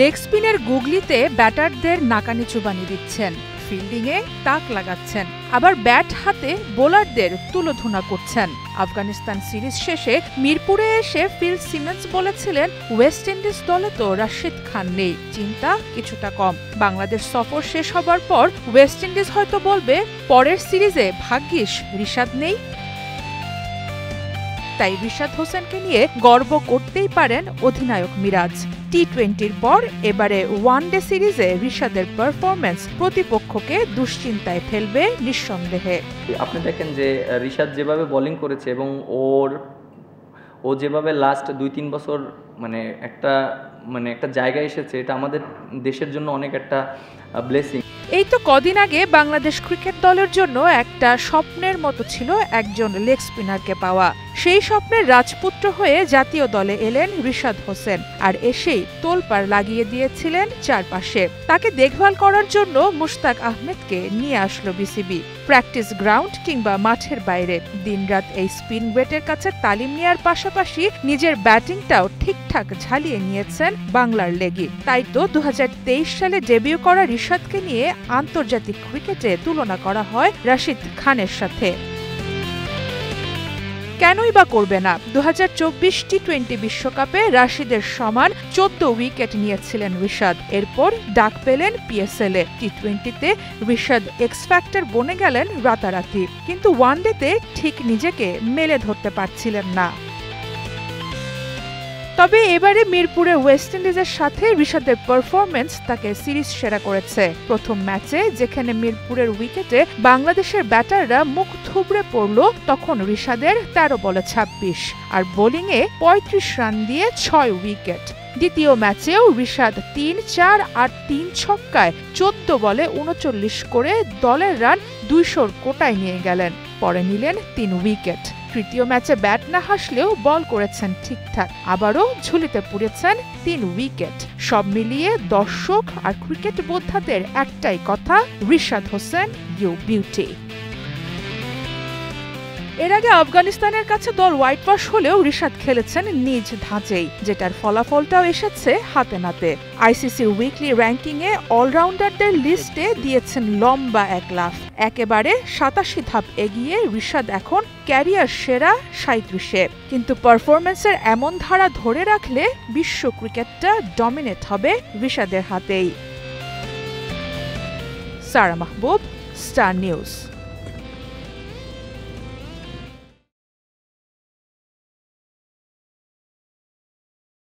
Leg স্পিনের গুগলিতে ব্যাটারদের নাকানি চুবানি দিচ্ছেন, ফিল্ডিংয়ে তাক লাগাচ্ছেন, আবার ব্যাট হাতে বোলারদের তুলোধুনা করছেন। আফগানিস্তান সিরিজ শেষে মিরপুরে এসে ফিল সিমন্স বলেছিলেন, ওয়েস্ট ইন্ডিজ দলে তো রাশিদ খান নেই, চিন্তা কিছুটা কম। বাংলাদেশ সফর শেষ হবার পর ওয়েস্ট ইন্ডিজ হয়তো বলবে, পরের সিরিজে ভাগ্যিস রিশাদ নেই। তাই রিশাদ হোসেনকে নিয়ে গর্ব করতেই পারেন অধিনায়ক মিরাজ। টি-20-র পর এবারে ওয়ানডে সিরিজে রিশাদের পারফরম্যান্স প্রতিপক্ষকে দুশ্চিন্তায় ফেলবে নিঃসন্দেহে। আপনি দেখেন যে রিশাদ যেভাবে বোলিং করেছে এবং ও যেভাবে লাস্ট 2-3 বছর একটা জায়গায় এসেছে, এটা আমাদের দেশের জন্য অনেক একটা ব্লেসিং। এই তো কদিন আগে বাংলাদেশ ক্রিকেট দলের জন্য একটা স্বপ্নের মতো ছিল একজন লেগ স্পিনারকে পাওয়া। সেই স্বপ্নের রাজপুত্র হয়ে জাতীয় দলে এলেন রিশাদ হোসেন, আর এসেই তোলপাড় লাগিয়ে দিয়েছিলেন চারপাশে। তাকে দেখভাল করার জন্য মুশতাক আহমেদকে নিয়ে আসলো বিসিবি। প্র্যাকটিস গ্রাউন্ড কিংবা মাঠের বাইরে দিনরাত এই স্পিন ওয়েটের কাছে তালিম নেওয়ার পাশাপাশি নিজের ব্যাটিংটাও ঠিকঠাক ঝালিয়ে নিয়েছেন বাংলার লেগি। তাই তো 2023 সালে ডেবিউ করা রিশাদকে নিয়ে আন্তর্জাতিক ক্রিকেটে তুলনা করা হয় রাশিদ খানের সাথে। কেনই বা করবে না? 2024 টি-20 বিশ্বকাপে রাশিদের সমান 14 উইকেট নিয়েছিলেন রিশাদ। এরপর ডাক পেলেন পিএসএলে। টি-20-তে রিশাদ এক্স ফ্যাক্টর বনে গেলেন রাতারাতি, কিন্তু ওয়ানডেতে ঠিক নিজেকে মেলে ধরতে পারছিলেন না। তবে এবারে মিরপুরে ওয়েস্ট ইন্ডিজের সাথে রিশাদের পারফরম্যান্স তাকে সিরিজ সেরা করেছে। প্রথম ম্যাচে যেখানে মিরপুরের উইকেটে বাংলাদেশের ব্যাটাররা মুখ থুবড়ে পড়ল, তখন রিশাদের 13 বলে 26 আর বোলিংয়ে 35 রান দিয়ে 6 উইকেট। দ্বিতীয় ম্যাচেও রিশাদ 3, 4 আর 3 ছক্কায় 14 বলে 39 করে দলের রান 200-র কোটায় নিয়ে গেলেন। পরে নিলেন 3 উইকেট। তৃতীয় ম্যাচে ব্যাট না হাসলেও বল করেছেন ঠিকঠাক, আবারও ঝুলিতে পুড়েছেন 3 উইকেট। সব মিলিয়ে দর্শক আর ক্রিকেট বোদ্ধাদের একটাই কথা, রিশাদ হোসেন ইউ বিউটি। এর আগে আফগানিস্তানের কাছে দল হোয়াইট ওয়াশ হলেও রিশাদ খেলেছেন নিজ ধাঁচেই, যেটার ফলাফলটাও এসেছে হাতে নাতে। আইসিসির উইকলি র্যাঙ্কিংয়ে অলরাউন্ডারদের লিস্টে দিয়েছেন লম্বা এক লাফ। একেবারে 87 ধাপ এগিয়ে রিশাদ এখন ক্যারিয়ার সেরা 37-এ। কিন্তু পারফরম্যান্সের এমন ধারা ধরে রাখলে বিশ্ব ক্রিকেটটা ডমিনেট হবে রিশাদের হাতেই। সারা মাহবুব, স্টার নিউজ।